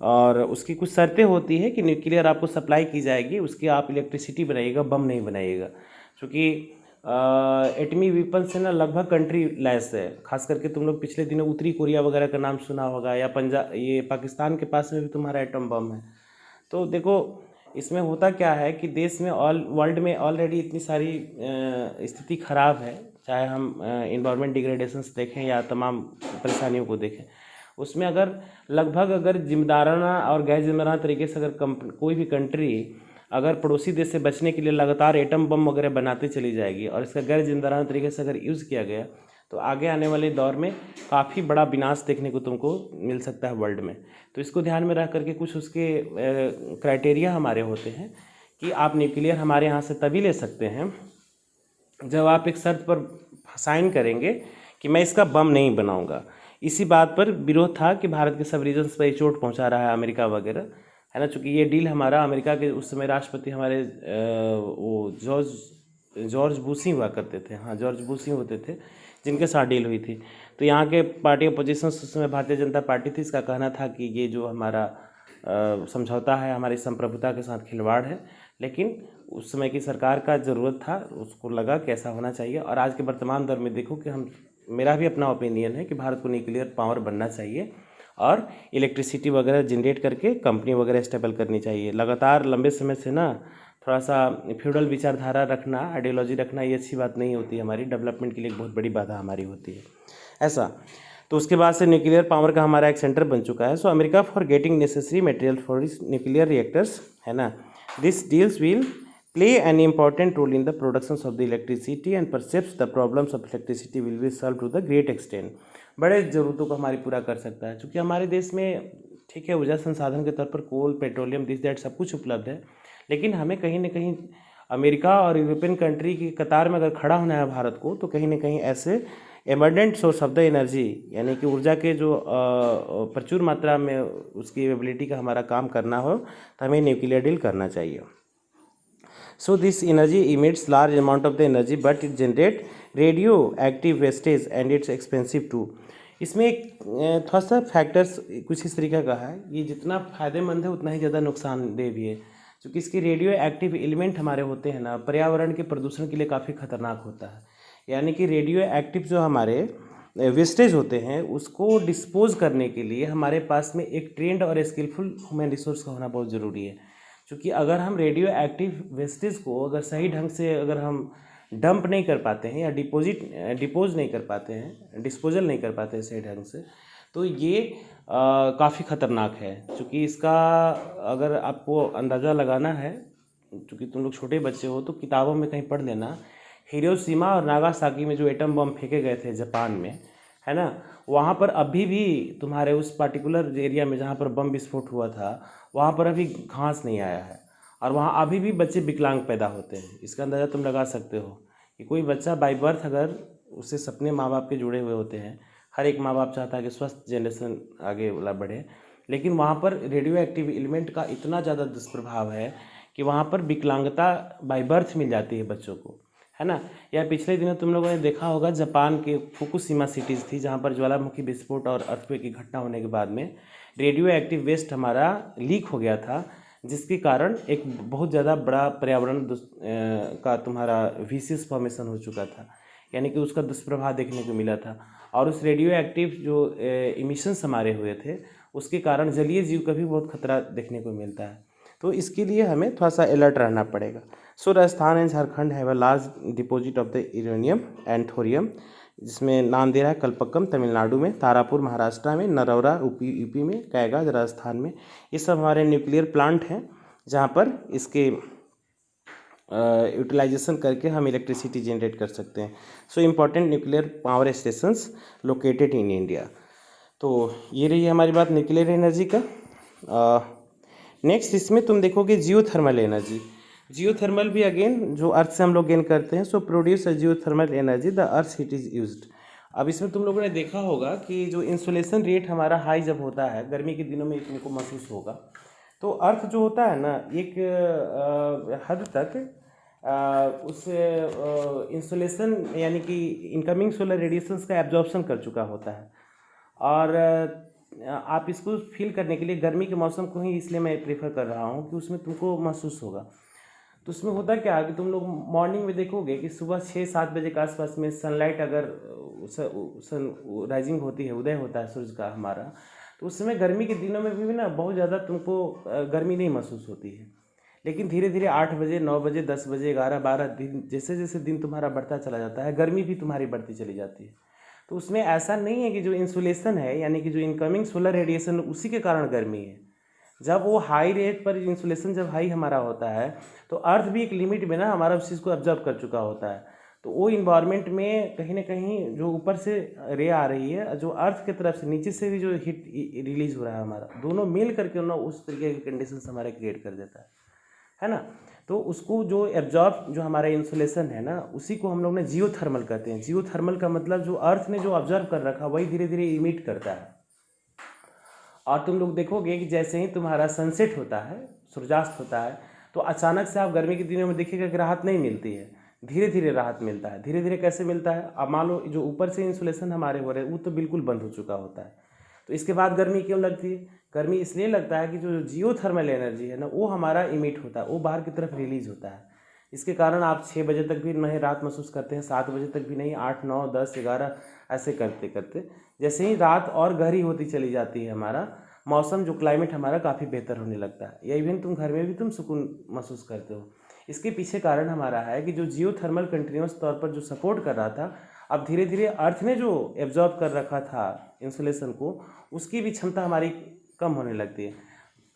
और उसकी कुछ शर्तें होती है कि न्यूक्लियर आपको सप्लाई की जाएगी, उसकी आप इलेक्ट्रिसिटी बनाइएगा, बम नहीं बनाइएगा। क्योंकि एटमी वेपन से ना लगभग कंट्री लैस है, खास करके तुम लोग पिछले दिनों उत्तरी कोरिया वगैरह का नाम सुना होगा, या पंजाब, ये पाकिस्तान के पास में भी तुम्हारा एटम बम है। तो देखो इसमें होता क्या है कि देश में वर्ल्ड में ऑलरेडी इतनी सारी स्थिति खराब है, चाहे हम इन्वायरमेंट डिग्रेडेशंस देखें या तमाम परेशानियों को देखें, उसमें अगर जिम्मेदाराना और गैर जिम्मेदाराना तरीके से अगर कोई भी कंट्री अगर पड़ोसी देश से बचने के लिए लगातार एटम बम वगैरह बनाते चली जाएगी और इसका गैर जिम्मेदाराना तरीके से अगर यूज़ किया गया, तो आगे आने वाले दौर में काफ़ी बड़ा विनाश देखने को तुमको मिल सकता है वर्ल्ड में। तो इसको ध्यान में रख करके कुछ उसके क्राइटेरिया हमारे होते हैं कि आप न्यूक्लियर हमारे यहाँ से तभी ले सकते हैं जब आप एक शर्त पर साइन करेंगे कि मैं इसका बम नहीं बनाऊंगा। इसी बात पर विरोध था कि भारत के सब रीजन्स पर चोट पहुंचा रहा है अमेरिका वगैरह, है ना, चूँकि ये डील हमारा अमेरिका के उस समय राष्ट्रपति हमारे वो जॉर्ज बुश ही हुआ करते थे, हाँ जॉर्ज बुश ही होते थे जिनके साथ डील हुई थी। तो यहाँ के पार्टी अपोजिशन उस समय भारतीय जनता पार्टी थी, इसका कहना था कि ये जो हमारा समझौता है हमारी संप्रभुता के साथ खिलवाड़ है, लेकिन उस समय की सरकार का ज़रूरत था, उसको लगा कि ऐसा होना चाहिए। और आज के वर्तमान दौर में देखो कि मेरा भी अपना ओपिनियन है कि भारत को न्यूक्लियर पावर बनना चाहिए और इलेक्ट्रिसिटी वगैरह जनरेट करके कंपनी वगैरह स्टेबल करनी चाहिए। लगातार लंबे समय से ना थोड़ा सा फ्यूडल विचारधारा रखना, आइडियोलॉजी रखना, ये अच्छी बात नहीं होती, हमारी डेवलपमेंट के लिए एक बहुत बड़ी बाधा हमारी होती है ऐसा। तो उसके बाद से न्यूक्लियर पावर का हमारा एक सेंटर बन चुका है। So America for getting necessary material for this nuclear reactors, है ना, this deals will play an important role in the productions of the electricity and perhaps the problems of electricity will be solved to the great extent। बड़े ज़रूरतों को हमारी पूरा कर सकता है, क्योंकि हमारे देश में ठीक है ऊर्जा संसाधन के तौर पर कोल, पेट्रोलियम, दिस दैट सब कुछ उपलब्ध है, लेकिन हमें कहीं ना कहीं अमेरिका और यूरोपियन कंट्री की कतार में अगर खड़ा होना है भारत को, तो कहीं ना कहीं ऐसे abundant source of the energy, यानी कि ऊर्जा के जो प्रचुर मात्रा में उसकी एबिलिटी का हमारा काम करना हो, तो हमें न्यूक्लियर डील करना चाहिए। So this energy emits large amount of the energy but it generate radioactive wastage and it's expensive too। इसमें एक थोड़ा सा फैक्टर्स कुछ इस तरीके का है, ये जितना फ़ायदेमंद है उतना ही ज़्यादा नुकसानदेह भी है, क्योंकि इसके रेडियो एक्टिव एलिमेंट हमारे होते हैं ना, पर्यावरण के प्रदूषण के लिए काफ़ी खतरनाक होता है। यानी कि रेडियो एक्टिव जो हमारे वेस्टेज होते हैं उसको डिस्पोज करने के लिए हमारे पास में एक ट्रेंड और स्किलफुल ह्यूमन रिसोर्स का होना बहुत ज़रूरी है। क्योंकि अगर हम रेडियो एक्टिव वेस्टेज को अगर सही ढंग से अगर हम डंप नहीं कर पाते हैं या डिपोज नहीं कर पाते हैं, डिस्पोजल नहीं कर पाते हैं सही ढंग से, तो ये काफ़ी ख़तरनाक है। क्योंकि इसका अगर आपको अंदाज़ा लगाना है, क्योंकि तुम लोग छोटे बच्चे हो, तो किताबों में कहीं पढ़ लेना, हिरोशिमा और नागासाकी में जो एटम बम फेंके गए थे जापान में, है ना, वहाँ पर अभी भी तुम्हारे उस पार्टिकुलर एरिया में जहाँ पर बम विस्फोट हुआ था, वहाँ पर अभी घास नहीं आया है, और वहाँ अभी भी बच्चे विकलांग पैदा होते हैं। इसका अंदाज़ा तुम लगा सकते हो कि कोई बच्चा बाय बर्थ अगर उससे सपने माँ बाप के जुड़े हुए होते हैं, हर एक माँ बाप चाहता है कि स्वस्थ जनरेशन आगे वाला बढ़े, लेकिन वहाँ पर रेडियो एक्टिव एलिमेंट का इतना ज़्यादा दुष्प्रभाव है कि वहाँ पर विकलांगता बाय बर्थ मिल जाती है बच्चों को, है ना। या पिछले दिनों तुम लोगों ने देखा होगा, जापान के फुकुशिमा सिटीज़ थी जहाँ पर ज्वालामुखी विस्फोट और अर्थक्वेक की घटना होने के बाद में रेडियो एक्टिव वेस्ट हमारा लीक हो गया था, जिसके कारण एक बहुत ज़्यादा बड़ा पर्यावरण का तुम्हारा विशेष फॉर्मेशन हो चुका था, यानी कि उसका दुष्प्रभाव देखने को मिला था। और उस रेडियो एक्टिव जो इमिशंस हमारे हुए थे, उसके कारण जलीय जीव का भी बहुत खतरा देखने को मिलता है। तो इसके लिए हमें थोड़ा सा अलर्ट रहना पड़ेगा। So Rajasthan and Jharkhand have a large deposit of the uranium and thorium, जिसमें नाम दे रहा है कल्पक्कम तमिलनाडु में, तारापुर महाराष्ट्र में, नरौरा यूपी में, कैगा राजस्थान में। ये सब हमारे न्यूक्लियर प्लांट हैं जहाँ पर इसके यूटिलाइजेशन करके हम इलेक्ट्रिसिटी जनरेट कर सकते हैं। So important nuclear power stations located in India. तो ये रही हमारी बात न्यूक्लियर एनर्जी का। नेक्स्ट इसमें तुम देखोगे जियोथर्मल एनर्जी। जियोथर्मल भी अगेन जो अर्थ से हम लोग गेन करते हैं। So produce geothermal energy the earth heat is used. अब इसमें तुम लोगों ने देखा होगा कि जो इंसुलेशन रेट हमारा हाई जब होता है, गर्मी के दिनों में इतने को महसूस होगा, तो अर्थ जो होता है ना, एक हद तक उस इंसुलेशन यानी कि इनकमिंग सोलर रेडिएशंस का एब्जॉर्प्शन कर चुका होता है। और आप इसको फील करने के लिए गर्मी के मौसम को ही इसलिए मैं प्रेफर कर रहा हूँ कि उसमें तुमको महसूस होगा। तो उसमें होता क्या कि तुम लोग मॉर्निंग में देखोगे कि सुबह 6-7 बजे के आसपास में सनलाइट अगर सन राइजिंग होती है, उदय होता है सूरज का हमारा, तो उस समय गर्मी के दिनों में भी ना बहुत ज़्यादा तुमको गर्मी नहीं महसूस होती है। लेकिन धीरे धीरे 8 बजे, 9 बजे, 10 बजे, 11-12 दिन, जैसे जैसे दिन तुम्हारा बढ़ता चला जाता है, गर्मी भी तुम्हारी बढ़ती चली जाती है। तो उसमें ऐसा नहीं है कि जो इंसुलेशन है यानी कि जो इनकमिंग सोलर रेडिएशन उसी के कारण गर्मी है। जब वो हाई रेट पर इंसुलेशन जब हाई हमारा होता है, तो अर्थ भी एक लिमिट में ना हमारा उस चीज़ को ऑब्जर्व कर चुका होता है। तो वो इन्वायरमेंट में कहीं ना कहीं जो ऊपर से रे आ रही है, जो अर्थ की तरफ से नीचे से भी जो हीट रिलीज हो रहा है हमारा, दोनों मिल करके ना उस तरीके की कंडीशन हमारे क्रिएट कर देता है ना। तो उसको जो एब्जॉर्ब जो हमारा इंसुलेशन है ना, उसी को हम लोग ने जियोथर्मल कहते हैं। जियोथर्मल का मतलब जो अर्थ ने जो ऑब्जर्व कर रखा वही धीरे धीरे इमिट करता है। और तुम लोग देखोगे कि जैसे ही तुम्हारा सनसेट होता है, सूर्यास्त होता है, तो अचानक से आप गर्मी के दिनों में देखिएगा कि राहत नहीं मिलती है, धीरे धीरे राहत मिलता है। धीरे धीरे कैसे मिलता है? अब मान लो जो ऊपर से इंसुलेशन हमारे हो रहे हैं वो तो बिल्कुल बंद हो चुका होता है, तो इसके बाद गर्मी क्यों लगती है? गर्मी इसलिए लगता है कि जो जियोथर्मल एनर्जी है ना, वो हमारा इमिट होता है, वो बाहर की तरफ रिलीज होता है। इसके कारण आप 6 बजे तक भी नहीं रात महसूस करते हैं, 7 बजे तक भी नहीं, 8, 9, 10, 11 ऐसे करते करते जैसे ही रात और गहरी होती चली जाती है, हमारा मौसम जो क्लाइमेट हमारा काफ़ी बेहतर होने लगता है। या इवन तुम घर में भी तुम सुकून महसूस करते हो। इसके पीछे कारण हमारा है कि जो जियोथर्मल कंटिन्यूस तौर पर जो सपोर्ट कर रहा था, अब धीरे धीरे अर्थ ने जो एब्जॉर्ब कर रखा था इंसुलेशन को, उसकी भी क्षमता हमारी कम होने लगती है।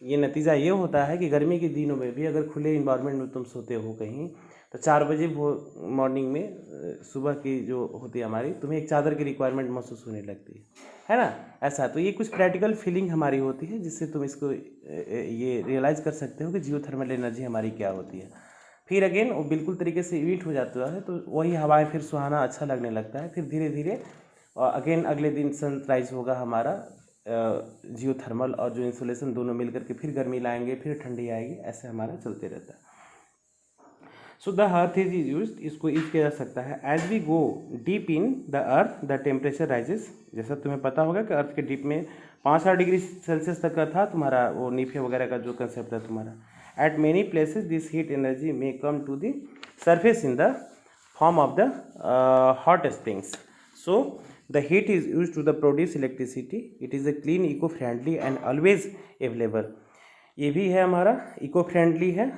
ये नतीजा ये होता है कि गर्मी के दिनों में भी अगर खुले इन्वायरमेंट में तुम सोते हो कहीं, तो 4 बजे मॉर्निंग में सुबह की जो होती है हमारी, तुम्हें एक चादर की रिक्वायरमेंट महसूस होने लगती है ना। ऐसा तो ये कुछ प्रैक्टिकल फीलिंग हमारी होती है, जिससे तुम इसको ये रियलाइज़ कर सकते हो कि जियोथर्मल एनर्जी हमारी क्या होती है। फिर अगेन वो बिल्कुल तरीके से हीट हो जाता है, तो वही हवाएं फिर सुहाना अच्छा लगने लगता है। फिर धीरे धीरे अगेन अगले दिन सनराइज होगा हमारा, जियोथर्मल और जो इंसुलेशन दोनों मिल करके फिर गर्मी लाएंगे, फिर ठंडी आएगी, ऐसे हमारा चलते रहता है। So the earth is use, इसको यूज किया जा सकता है। As we go deep in the earth the temperature rises. जैसा तुम्हें पता होगा कि अर्थ के डीप में 5-8 डिग्री सेल्सियस तक का था तुम्हारा वो नीफे वगैरह का जो कंसेप्ट है तुम्हारा। At many places this heat energy may come to the surface in the form of the hot springs. So the heat is used to the produce electricity. It is a clean, eco-friendly and always available. ये भी है हमारा eco friendly है,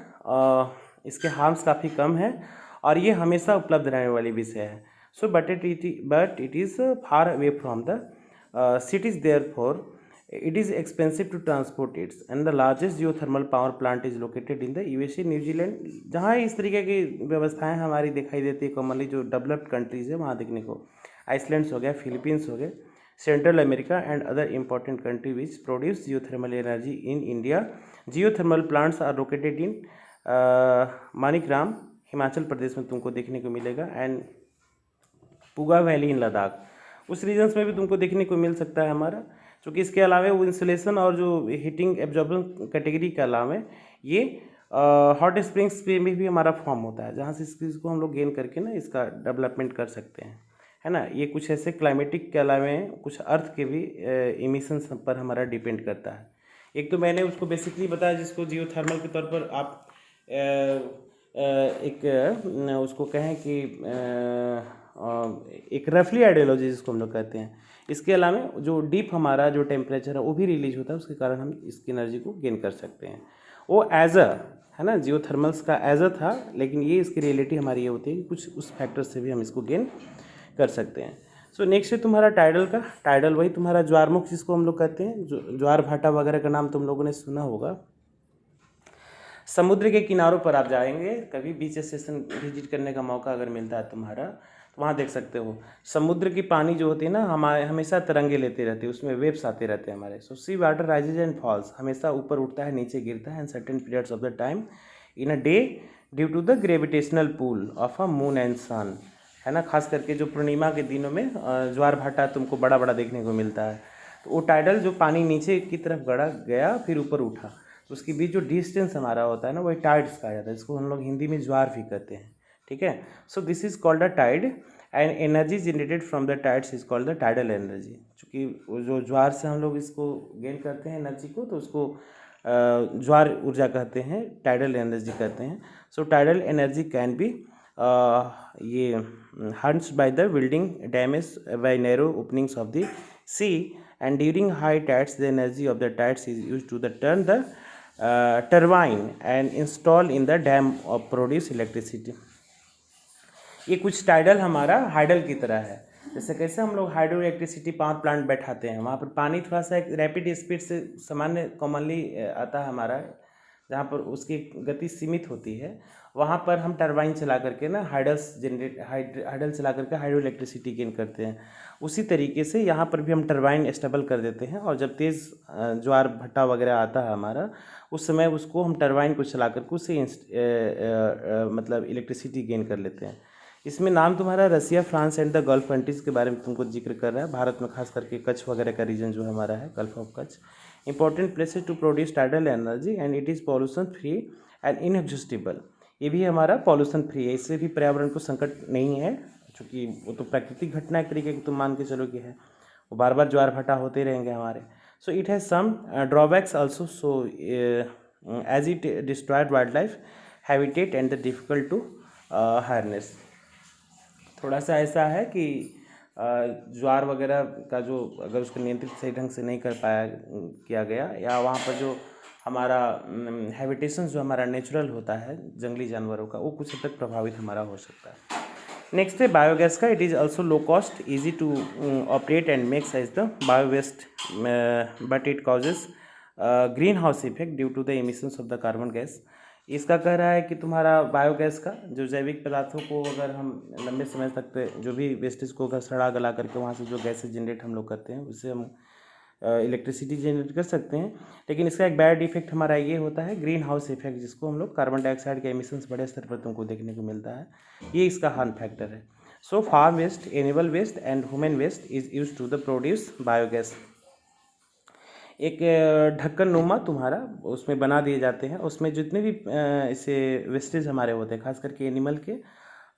इसके harms काफ़ी कम है और ये हमेशा उपलब्ध रहने वाली विषय है। So but it is far away from the cities, therefore it is expensive to transport it, and the largest geothermal power plant is located in the USA, New Zealand, जहाँ इस तरीके की व्यवस्थाएं हमारी दिखाई देती है कॉमनली जो डेवलप्ड कंट्रीज़ है वहाँ देखने को। आइसलैंड्स हो गया, फिलीपींस हो गए, Central America and other important country which produce geothermal energy in India. Geothermal plants are located in Manikram Himachal Pradesh में तुमको देखने को मिलेगा, and Puga valley in Ladakh, उस रीजन्स में भी तुमको देखने को मिल सकता है हमारा। क्योंकि इसके अलावा वो इंसुलेशन और जो हीटिंग एब्जॉर्बन कैटेगरी के अलावा ये हॉट स्प्रिंग्स पे में भी हमारा फॉर्म होता है, जहाँ से इस चीज़ को हम लोग गेन करके ना इसका डेवलपमेंट कर सकते हैं, है ना। ये कुछ ऐसे क्लाइमेटिक के अलावा कुछ अर्थ के भी इमिशंस पर हमारा डिपेंड करता है। एक तो मैंने उसको बेसिकली बताया जिसको जियोथर्मल के तौर पर आप एक उसको कहें कि एक रफली आइडियोलॉजी जिसको हम लोग कहते हैं। इसके अलावा जो डीप हमारा जो टेम्परेचर है वो भी रिलीज होता है, उसके कारण हम इसकी एनर्जी को गेन कर सकते हैं। वो एज अ है ना, जियोथर्मल्स का एज अ था, लेकिन ये इसकी रियलिटी हमारी ये होती है कि कुछ उस फैक्टर से भी हम इसको गेन कर सकते हैं। सो नेक्स्ट है तुम्हारा टाइडल का। टाइडल वही तुम्हारा ज्वारमुख जिसको हम लोग कहते हैं, जो ज्वार भाटा वगैरह का नाम तुम लोगों ने सुना होगा। समुद्र के किनारों पर आप जाएंगे कभी, बीच स्टेशन विजिट करने का मौका अगर मिलता है तुम्हारा, तो वहाँ देख सकते हो समुद्र की पानी जो होती है ना हमारे हमेशा तरंगे लेते रहते हैं, उसमें वेव्स आते रहते हैं हमारे। So sea water rises and falls, हमेशा ऊपर उठता है नीचे गिरता है, and certain periods of the time in a day due to the gravitational pull of a moon and sun, है ना। खास करके जो पूर्णिमा के दिनों में ज्वार भाटा तुमको बड़ा बड़ा देखने को मिलता है। तो वो टाइडल जो पानी नीचे की तरफ गड़ा गया फिर ऊपर उठा, तो उसके बीच जो डिस्टेंस हमारा होता है ना वही टाइड्स कहा जाता है, इसको हम लोग हिंदी में ज्वार भी कहते हैं, ठीक है। So this is called a tide and energy generated from the tides is called the tidal energy. चूँकि जो ज्वार से हम लोग इसको गेन करते हैं एनर्जी को, तो उसको ज्वार ऊर्जा कहते हैं, टाइडल एनर्जी कहते हैं। सो टाइडल एनर्जी कैन बी ये harnessed by the building damage by narrow openings of the sea, and during high tides the energy of the tides is used to turn the turbine and install in the dam of produce electricity। ये कुछ tidal हमारा hydel की तरह है। जैसे कैसे हम लोग हाइड्रो इलेक्ट्रिसिटी पावर प्लांट बैठाते हैं, वहाँ पर पानी थोड़ा सा एक रैपिड स्पीड से सामान्य कॉमनली आता है हमारा, जहाँ पर उसकी गति सीमित होती है, वहाँ पर हम टरबाइन चला करके ना हाइडल चला करके हाइड्रो इलेक्ट्रिसिटी गेन करते हैं। उसी तरीके से यहाँ पर भी हम टरबाइन स्टेबल कर देते हैं, और जब तेज़ ज्वार भट्टा वगैरह आता है हमारा, उस समय उसको हम टरबाइन को चला करके उससे मतलब इलेक्ट्रिसिटी गेन कर लेते हैं। इसमें नाम तुम्हारा Russia, France and the Gulf countries के बारे में तुमको जिक्र कर रहा है। भारत में खास करके कच्छ वगैरह का रीजन जो हमारा है, gulf of Kutch, important places to produce tidal energy and it is pollution free and inexhaustible. ये भी हमारा पॉल्यूशन फ्री है, इससे भी पर्यावरण को संकट नहीं है, क्योंकि वो तो प्राकृतिक घटना एक तरीके की तुम मान के चलो कि है, वो बार बार ज्वार भाटा होते रहेंगे हमारे। So it has some drawbacks also, so as it destroyed wild life habitat and the difficult to harness. थोड़ा सा ऐसा है कि ज्वार वगैरह का जो अगर उसको नियंत्रित सही ढंग से नहीं कर पाया किया गया, या वहाँ पर जो हमारा हैबिटेशन जो हमारा नेचुरल होता है जंगली जानवरों का, वो कुछ हद तक प्रभावित हमारा हो सकता है। नेक्स्ट है बायोगैस का। It is also low cost, easy to operate and makes as the bio waste, but it causes green house effect due to the emissions of the carbon gas. इसका कह रहा है कि तुम्हारा बायोगैस का जो जैविक पदार्थों को अगर हम लंबे समय तक जो भी वेस्टेज को अगर सड़ा गला करके वहाँ से जो गैसेज जनरेट हम लोग करते हैं, उससे हम इलेक्ट्रिसिटी जनरेट कर सकते हैं। लेकिन इसका एक बैड इफेक्ट हमारा ये होता है ग्रीन हाउस इफेक्ट, जिसको हम लोग कार्बन डाइऑक्साइड के एमिशंस बड़े स्तर पर तुमको देखने को मिलता है, ये इसका हार्म फैक्टर है। So farm waste, animal waste and human waste is use to the produce biogas. एक ढक्कन नुमा तुम्हारा उसमें बना दिए जाते हैं, उसमें जितने भी इसे वेस्टेज हमारे होते हैं, खास करके एनिमल के,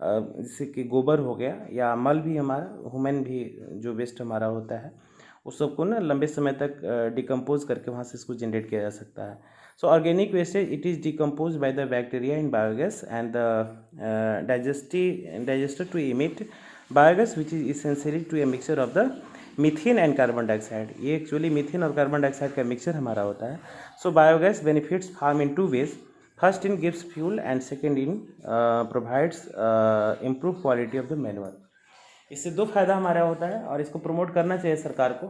जैसे कि गोबर हो गया या मल भी हमारा, ह्यूमन भी जो वेस्ट हमारा होता है, उस सबको ना लंबे समय तक डिकम्पोज करके वहाँ से इसको जनरेट किया जा सकता है। So organic wastage it is decompose by the bacteria in biogas and the digester to emit biogas which is essentially to a mixture of the methane and carbon dioxide. ये actually methane और carbon dioxide का mixture हमारा होता है। So biogas benefits farm in two ways, first in gives fuel and second in provides improve quality of the manual. इससे दो फायदा हमारा होता है और इसको प्रमोट करना चाहिए सरकार को,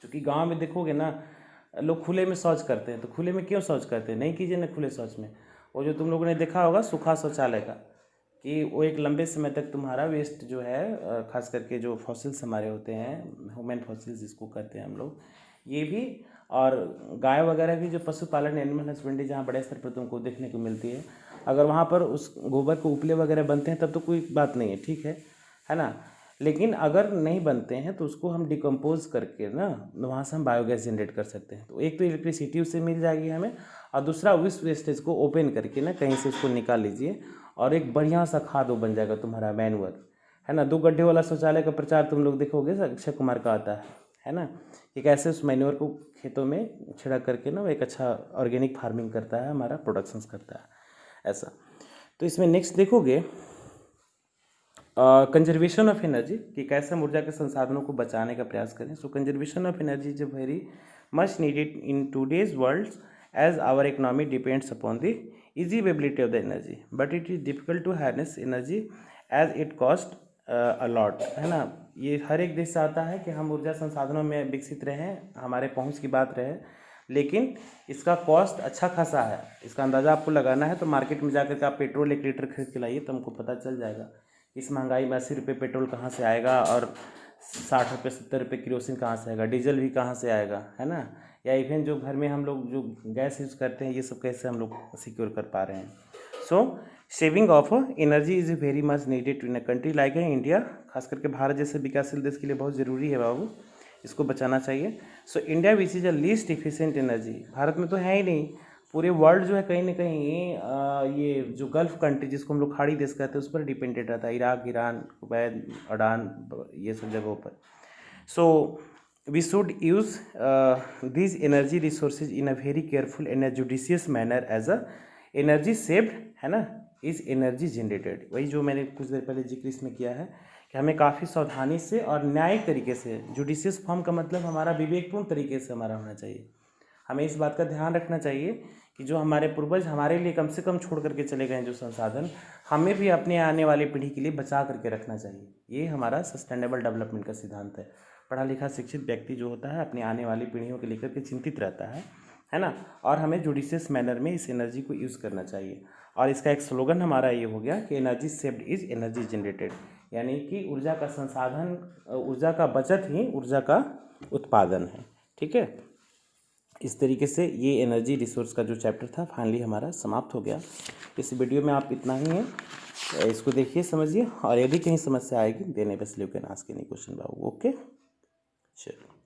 क्योंकि गांव में देखोगे ना लोग खुले में शौच करते हैं, तो खुले में क्यों शौच करते हैं, नहीं कीजिए ना खुले शौच में। वो जो तुम लोगों ने देखा होगा सूखा शौचालय का, कि वो एक लंबे समय तक तुम्हारा वेस्ट जो है खास करके जो फॉसिल्स हमारे होते हैं, ह्यूमन फॉसिल्स जिसको कहते हैं हम लोग, ये भी, और गाय वगैरह भी जो पशुपालन एनिमल हस्बेंड्री जहाँ बड़े स्तर पर तुमको देखने को मिलती है, अगर वहाँ पर उस गोबर को उपले वगैरह बनते हैं तब तो कोई बात नहीं है, ठीक है ना। लेकिन अगर नहीं बनते हैं तो उसको हम डिकम्पोज करके ना वहाँ से हम बायोगैस जनरेट कर सकते हैं। तो एक तो इलेक्ट्रिसिटी उससे मिल जाएगी हमें, और दूसरा उस वेस्टेज को ओपन करके ना कहीं से उसको निकाल लीजिए और एक बढ़िया सा खाद वो बन जाएगा तुम्हारा मैनुअर, है ना। 2 गड्ढे वाला शौचालय का प्रचार तुम लोग देखोगे, अक्षय कुमार का आता है ना, कि कैसे उस मैन्योर को खेतों में छिड़क करके ना वो एक अच्छा ऑर्गेनिक फार्मिंग करता है, हमारा प्रोडक्शंस करता है ऐसा। तो इसमें नेक्स्ट देखोगे कंजर्वेशन ऑफ एनर्जी, कि कैसे हम ऊर्जा के संसाधनों को बचाने का प्रयास करें। So conservation of energy is very much needed in today's world as our economy depends upon the easy availability of the energy, but it is difficult to harness energy as it cost a lot, है ना। ये हर एक देश चाहता है कि हम ऊर्जा संसाधनों में विकसित रहें, हमारे पहुंच की बात रहे, लेकिन इसका कॉस्ट अच्छा खासा है। इसका अंदाज़ा आपको लगाना है तो मार्केट में जाकर के आप पेट्रोल 1 लीटर खरीद के लाइए तो हमको पता चल जाएगा इस महंगाई में 80 रुपये पेट्रोल कहाँ से आएगा, और 60 रुपये 70 रुपये केरोसिन कहाँ से आएगा, डीजल भी कहाँ से आएगा, है ना। या इवन जो घर में हम लोग जो गैस यूज़ करते हैं, ये सब कैसे हम लोग सिक्योर कर पा रहे हैं। So saving of energy is very much needed in a country like है इंडिया। खास करके भारत जैसे विकासशील देश के लिए बहुत ज़रूरी है बाबू, इसको बचाना चाहिए। So India which is a least efficient energy, Bharat में तो है ही नहीं, पूरे वर्ल्ड जो है कहीं ना कहीं ये जो गल्फ कंट्री जिसको हम लोग खाड़ी देश कहते हैं उस पर डिपेंडेड रहता है, इराक, ईरान, कुवैत, अडान, ये सब जगहों पर। So we should use these energy resources in a very careful and a judicious manner as a energy saved, है ना, इज एनर्जी जनरेटेड। वही जो मैंने कुछ देर पहले जिक्र इसमें किया है कि हमें काफ़ी सावधानी से और न्यायिक तरीके से, जुडिशियस फॉर्म का मतलब हमारा विवेकपूर्ण तरीके से हमारा होना चाहिए। हमें इस बात का ध्यान रखना चाहिए कि जो हमारे पूर्वज हमारे लिए कम से कम छोड़ करके चले गए जो संसाधन, हमें भी अपने आने वाली पीढ़ी के लिए बचा करके रखना चाहिए। ये हमारा सस्टेनेबल डेवलपमेंट का सिद्धांत है। पढ़ा लिखा शिक्षित व्यक्ति जो होता है अपनी आने वाली पीढ़ियों के लेकर के चिंतित रहता है ना। और हमें जुडिशियस मैनर में इस एनर्जी को यूज़ करना चाहिए। और इसका एक स्लोगन हमारा ये हो गया कि energy saved is energy generated, यानी कि ऊर्जा का संसाधन, ऊर्जा का बचत ही ऊर्जा का उत्पादन है। ठीक है, इस तरीके से ये एनर्जी रिसोर्स का जो चैप्टर था फाइनली हमारा समाप्त हो गया। इस वीडियो में आप इतना ही है, इसको देखिए समझिए, और यदि कहीं समस्या आएगी देने बस you can ask any question Babu. Okay, चलो।